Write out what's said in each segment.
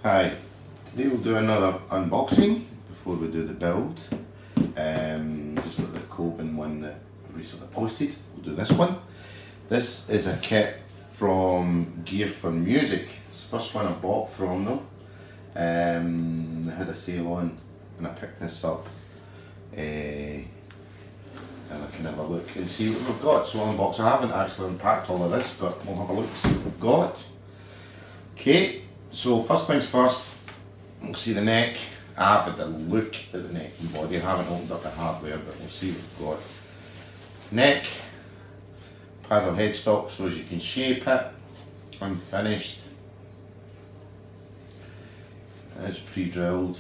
Hi, today we'll do another unboxing before we do the build. Just like the Coben one that I recently posted, we'll do this one. This is a kit from Gear4Music. It's the first one I bought from them. They had a sale on and I picked this up. And I can have a look and see what we've got. So unbox, I haven't actually unpacked all of this, but we'll have a look and see what we've got. Okay. So first things first, we'll see the neck. I have had a look at the neck and body. I haven't opened up the hardware, but we'll see what we've got. Neck, paddle headstock so as you can shape it, unfinished. It's pre-drilled,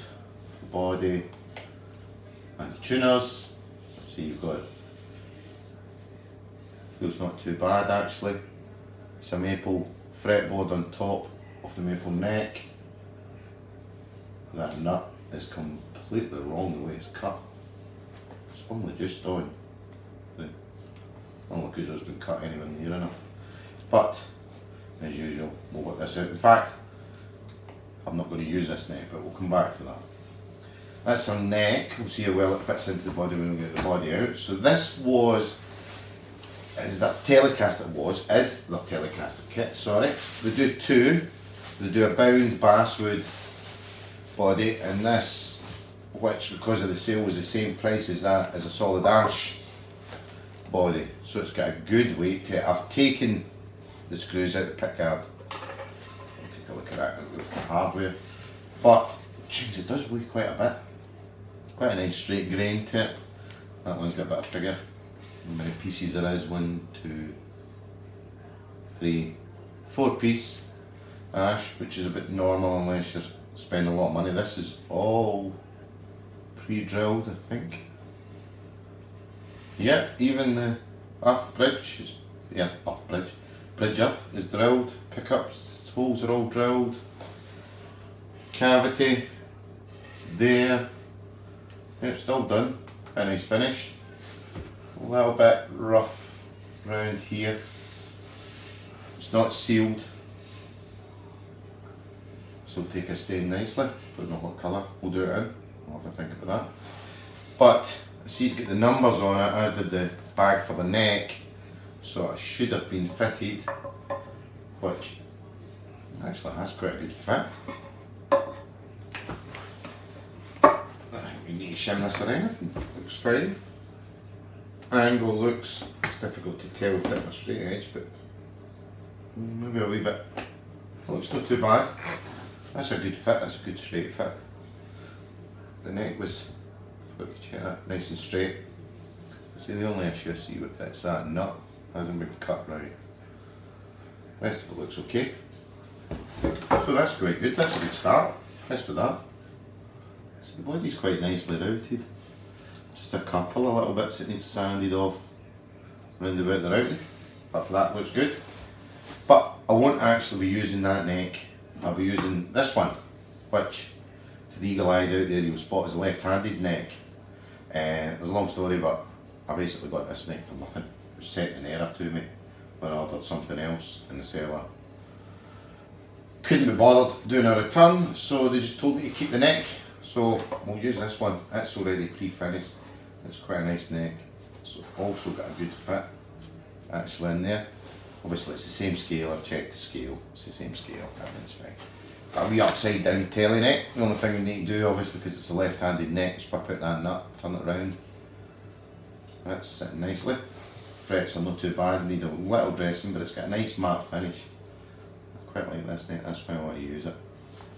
the body and the tuners. See, you've got, feels not too bad actually. It's a maple fretboard on top of the maple neck. That nut is completely wrong the way it's cut. It's only just on. Only because it's been cut anywhere near enough. But as usual, we'll work this out. In fact, I'm not going to use this neck, but we'll come back to that. That's our neck. We'll see how well it fits into the body when we get the body out. So this is the Telecaster kit, sorry. They do two. They do a bound basswood body, and this, which because of the sale was the same price as that, is a solid ash body. So it's got a good weight to it. I've taken the screws out the pickguard. I'll take a look at that with the hardware. But geez, it does weigh quite a bit. Quite a nice straight grain to it. That one's got a bit of figure. How many pieces there is? 1, 2, 3, 4 piece ash, which is a bit normal unless you're spending a lot of money. This is all pre-drilled, I think. Yeah, even the earth bridge is, bridge earth is drilled. Pickups, holes are all drilled. Cavity there. Yeah, it's all done. A nice finish. A little bit rough round here. It's not sealed. So it'll take a stain nicely. Don't know what colour we'll do it in. I'll have to think about that. But I see it's got the numbers on it, as did the bag for the neck. So it should have been fitted, which actually has quite a good fit. I think we need to shim this or anything. Looks fine. Angle looks, it's difficult to tell with it on a straight edge, but maybe a wee bit. It looks not too bad. That's a good fit, that's a good straight fit. The neck was, forgot to check that, nice and straight. See, the only issue I see with it is that nut hasn't been cut right. The rest of it looks okay. So that's quite good, that's a good start. Impressed with that. So the body's quite nicely routed. Just a couple of little bits that need sanded off round about the routing. But for that looks good. But I won't actually be using that neck. I'll be using this one, which to the eagle-eyed out there you'll spot as a left-handed neck. There's a long story, but I basically got this neck for nothing. It was sent in error to me when I ordered something else and the seller couldn't be bothered doing a return, so they just told me to keep the neck. So we'll use this one. It's already pre-finished. It's quite a nice neck. So also got a good fit actually in there. Obviously it's the same scale, I've checked the scale, it's the same scale, everything's fine. A wee upside down telly neck, the only thing we need to do obviously because it's a left-handed neck is whip out that nut, turn it round. That's sitting nicely. Frets are not too bad, need a little dressing but it's got a nice matte finish. I quite like this neck, that's why I want to use it.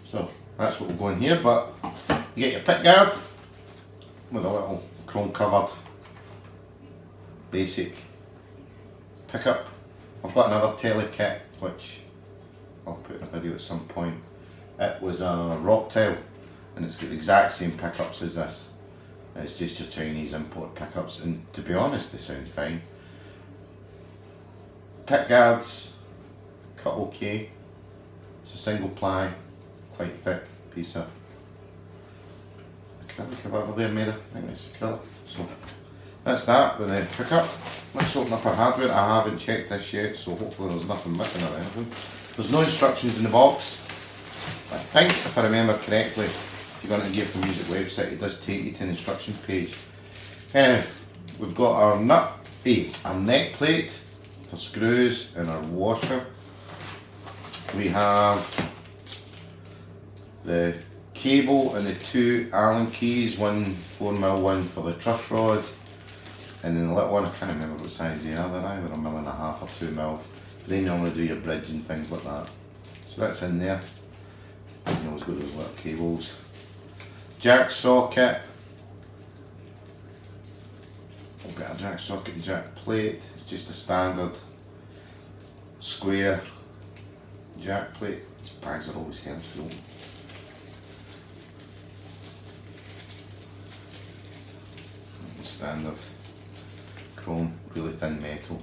So that's what will go in here, but you get your pickguard with a little chrome covered basic pickup. I've got another tele kit which I'll put in a video at some point. It was a rock tail and it's got the exact same pickups as this. It's just your Chinese import pickups and to be honest they sound fine. Pick guards, cut okay. It's a single ply, quite thick piece of acrylic or whatever they're made of. I think it's acrylic. So that's that with the pickup. Let's open up our hardware. I haven't checked this yet, so hopefully there's nothing missing or anything. There's no instructions in the box. I think, if I remember correctly, if you go on the Gear4Music website, it does take you to an instruction page. Anyway, we've got our our neck plate for screws and our washer. We have the cable and the two Allen keys, one 4mm, one for the truss rod, and then the little one, I can't remember what size they are, they're either 1.5mm or 2mm. They normally do your bridge and things like that. So that's in there. You always got those little cables. Jack socket. I've got a jack socket and jack plate. It's just a standard square jack plate. These bags are always hands full. Standard chrome, really thin metal.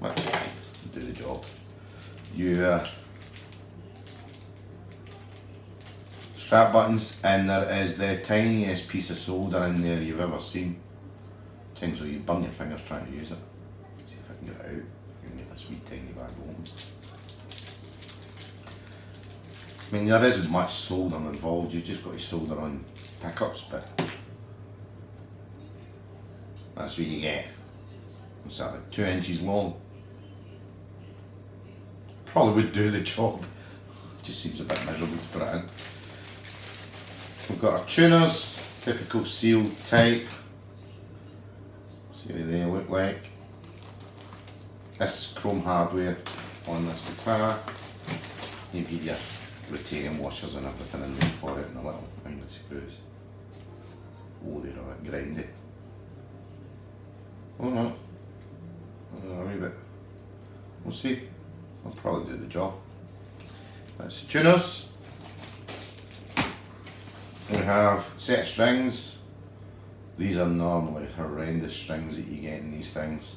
That's fine, do the job. Your strap buttons, and there is the tiniest piece of solder in there you've ever seen. Things where you burn your fingers trying to use it. See if I can get it out. I can get this wee tiny bag open. I mean, there isn't much soldering involved, you've just got to solder on pickups, but that's what you get. What's that, like 2 inches long? Probably would do the job. Just seems a bit miserable to put it in. We've got our tuners, typical sealed type. See what they look like. This is chrome hardware on this guitar. You've got your retaining washers and everything in there for it, and a little round of screws. Oh, they're a bit grindy. Oh no, a wee bit. We'll see. I'll probably do the job. That's the tuners. We have set strings. These are normally horrendous strings that you get in these things.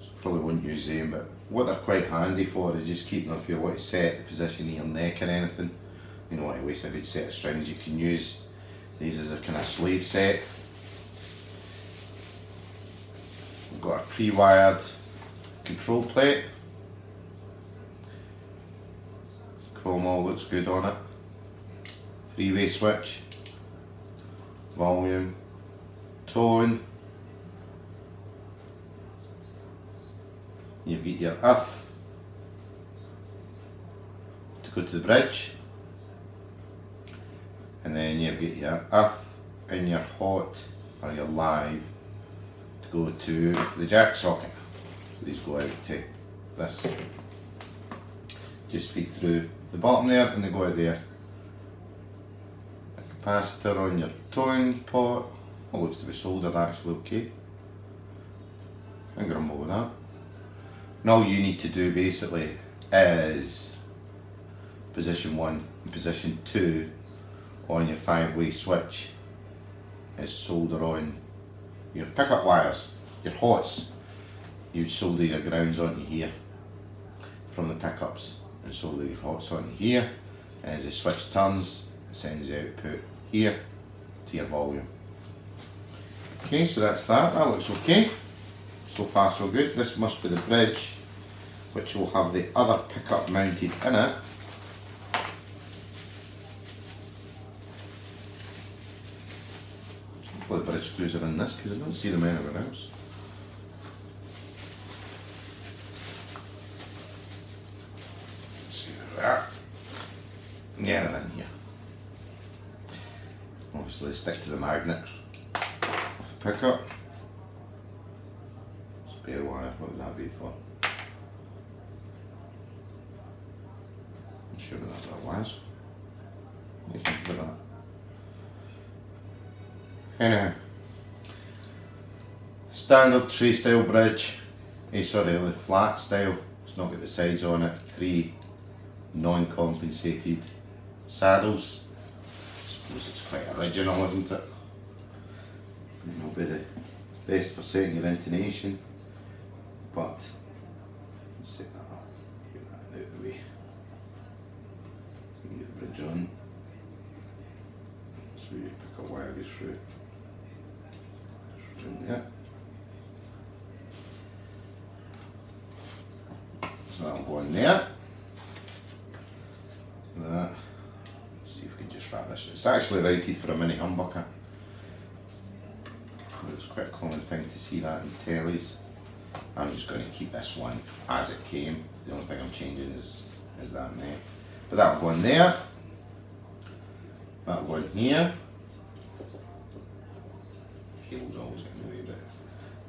So probably wouldn't use them, but what they're quite handy for is just keeping them if you want to set the position of your neck or anything. You don't want to waste a good set of strings. You can use these as a kind of slave set. We've got a pre-wired control plate. Chrome all looks good on it. 3-way switch, volume, tone. You've got your earth to go to the bridge, and then you've got your earth and your hot or your live to go to the jack socket. So these go out to this. Just feed through the bottom there and they go out there. A capacitor on your tone pot. All looks to be soldered actually okay. Can't grumble with that. And all you need to do basically is position 1 and position 2 on your 5-way switch is solder on your pickup wires, your hots. You solder your grounds onto here from the pickups and solder your hots onto here, and as the switch turns it sends the output here to your volume. Okay, so that's that. That looks okay. So far so good. This must be the bridge, which will have the other pickup mounted in it. Hopefully the bridge screws are in this because I don't see them anywhere else. Let's see where they are. Yeah, they're in here. Obviously they stick to the magnet of the pickup. Spare wire, what would that be for? I'm sure that's what it was. Anything for that. Anyhow, standard tray style bridge, sorry, the flat style, it's not got the sides on it, 3 non-compensated saddles. I suppose it's quite original, isn't it? It will be the best for setting your intonation, but let's set that up, get that out of the way, so you can get the bridge on. So you pick a wire goes through. In there. So that'll go in there. strap this. It's actually rated for a mini humbucker. It's quite a common thing to see that in tellies. I'm just going to keep this one as it came. The only thing I'm changing is that neck. But that'll go in there. That'll go in here. Cable's always getting in the way, but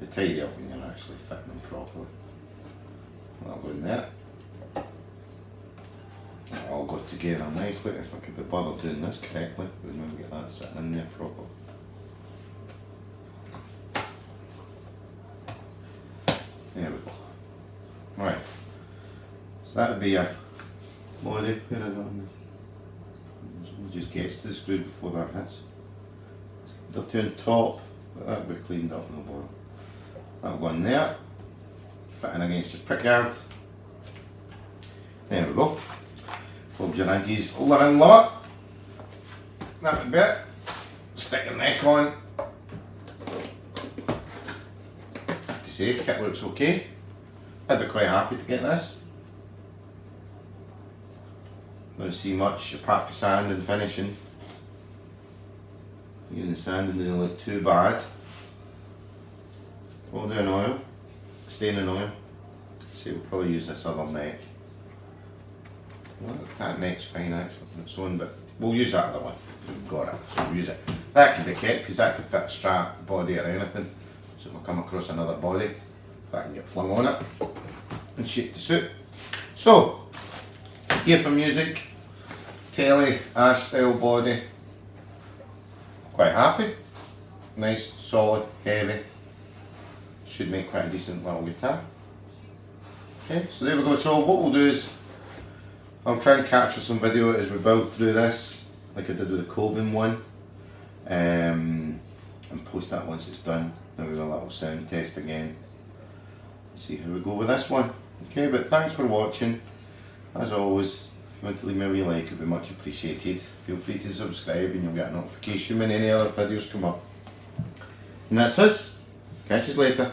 they tidy up when you're actually fitting them properly. That'll go in there. That'll all go together nicely. If I could be bothered doing this correctly, we'd maybe get that sitting in there properly. There we go. Right. So that would be a body. Where is it on there? Just gets to the screws before that hits. They're two on top, but that'll be cleaned up, no bother. That'll go in there. Fitting against your pickguard. There we go. Fob your antis living lot. That would be it. Stick your neck on. To say, kit looks okay. I'd be quite happy to get this. Don't see much apart from sand and finishing. Even the sanding doesn't look too bad. We'll do an oil, stain in oil. See, we'll probably use this other neck. Well, that neck's fine actually on its own, but we'll use that other one. We've got it, so we'll use it. That can be kept because that could fit a strap, body or anything. So if I come across another body, that can get flung on it and shape to suit. So, Gear4Music, telly, ash style body. Quite happy. Nice, solid, heavy. Should make quite a decent little guitar. Okay, so there we go. So what we'll do is I'll try and capture some video as we build through this, like I did with the Coben one, and post that once it's done. Then we'll do a little sound test again. See how we go with this one. Okay, but thanks for watching. As always, if you want to leave me a wee like, it would be much appreciated. Feel free to subscribe and you'll get a notification when any other videos come up. And that's us. Catch you later.